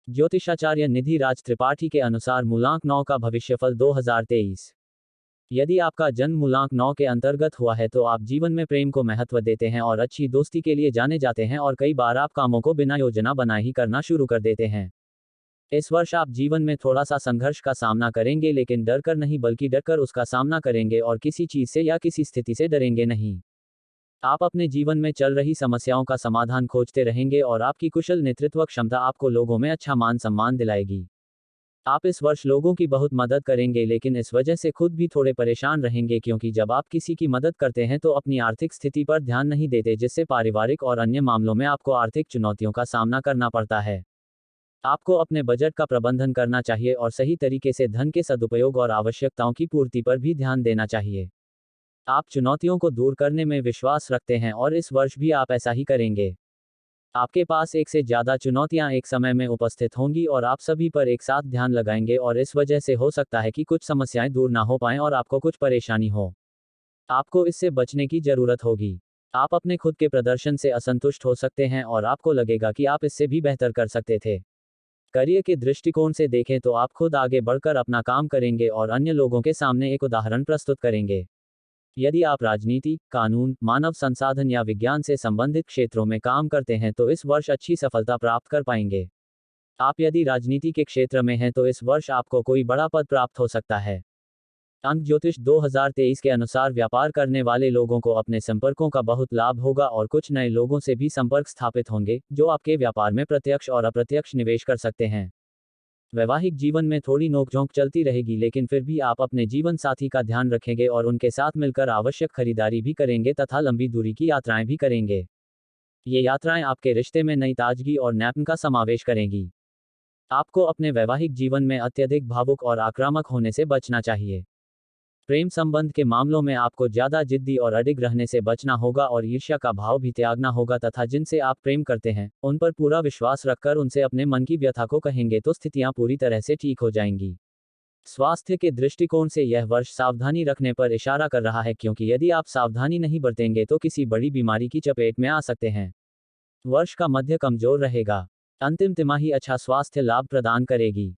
ज्योतिषाचार्य निधि राज त्रिपाठी के अनुसार मूलांक 9 का भविष्यफल 2023। यदि आपका जन्म मूलांक 9 के अंतर्गत हुआ है तो आप जीवन में प्रेम को महत्व देते हैं और अच्छी दोस्ती के लिए जाने जाते हैं और कई बार आप कामों को बिना योजना बनाए ही करना शुरू कर देते हैं। इस वर्ष आप जीवन में थोड़ा सा संघर्ष का सामना करेंगे, लेकिन डर कर नहीं बल्कि डर कर उसका सामना करेंगे और किसी चीज से या किसी स्थिति से डरेंगे नहीं। आप अपने जीवन में चल रही समस्याओं का समाधान खोजते रहेंगे और आपकी कुशल नेतृत्व क्षमता आपको लोगों में अच्छा मान सम्मान दिलाएगी। आप इस वर्ष लोगों की बहुत मदद करेंगे, लेकिन इस वजह से खुद भी थोड़े परेशान रहेंगे, क्योंकि जब आप किसी की मदद करते हैं तो अपनी आर्थिक स्थिति पर ध्यान नहीं देते, जिससे पारिवारिक और अन्य मामलों में आपको आर्थिक चुनौतियों का सामना करना पड़ता है। आपको अपने बजट का प्रबंधन करना चाहिए और सही तरीके से धन के सदुपयोग और आवश्यकताओं की पूर्ति पर भी ध्यान देना चाहिए। आप चुनौतियों को दूर करने में विश्वास रखते हैं और इस वर्ष भी आप ऐसा ही करेंगे। आपके पास एक से ज़्यादा चुनौतियां एक समय में उपस्थित होंगी और आप सभी पर एक साथ ध्यान लगाएंगे और इस वजह से हो सकता है कि कुछ समस्याएं दूर ना हो पाएं और आपको कुछ परेशानी हो। आपको इससे बचने की जरूरत होगी। आप अपने खुद के प्रदर्शन से असंतुष्ट हो सकते हैं और आपको लगेगा कि आप इससे भी बेहतर कर सकते थे। करियर के दृष्टिकोण से देखें तो आप खुद आगे बढ़कर अपना काम करेंगे और अन्य लोगों के सामने एक उदाहरण प्रस्तुत करेंगे। यदि आप राजनीति, कानून, मानव संसाधन या विज्ञान से संबंधित क्षेत्रों में काम करते हैं तो इस वर्ष अच्छी सफलता प्राप्त कर पाएंगे। आप यदि राजनीति के क्षेत्र में हैं तो इस वर्ष आपको कोई बड़ा पद प्राप्त हो सकता है। अंक ज्योतिष 2023 के अनुसार व्यापार करने वाले लोगों को अपने संपर्कों का बहुत लाभ होगा और कुछ नए लोगों से भी संपर्क स्थापित होंगे, जो आपके व्यापार में प्रत्यक्ष और अप्रत्यक्ष निवेश कर सकते हैं। वैवाहिक जीवन में थोड़ी नोकझोंक चलती रहेगी, लेकिन फिर भी आप अपने जीवन साथी का ध्यान रखेंगे और उनके साथ मिलकर आवश्यक खरीदारी भी करेंगे तथा लंबी दूरी की यात्राएं भी करेंगे। ये यात्राएं आपके रिश्ते में नई ताजगी और नैपन का समावेश करेंगी। आपको अपने वैवाहिक जीवन में अत्यधिक भावुक और आक्रामक होने से बचना चाहिए। प्रेम संबंध के मामलों में आपको ज्यादा जिद्दी और अडिग रहने से बचना होगा और ईर्ष्या का भाव भी त्यागना होगा तथा जिनसे आप प्रेम करते हैं उन पर पूरा विश्वास रखकर उनसे अपने मन की व्यथा को कहेंगे तो स्थितियां पूरी तरह से ठीक हो जाएंगी। स्वास्थ्य के दृष्टिकोण से यह वर्ष सावधानी रखने पर इशारा कर रहा है, क्योंकि यदि आप सावधानी नहीं बरतेंगे तो किसी बड़ी बीमारी की चपेट में आ सकते हैं। वर्ष का मध्य कमजोर रहेगा। अंतिम तिमाही अच्छा स्वास्थ्य लाभ प्रदान करेगी।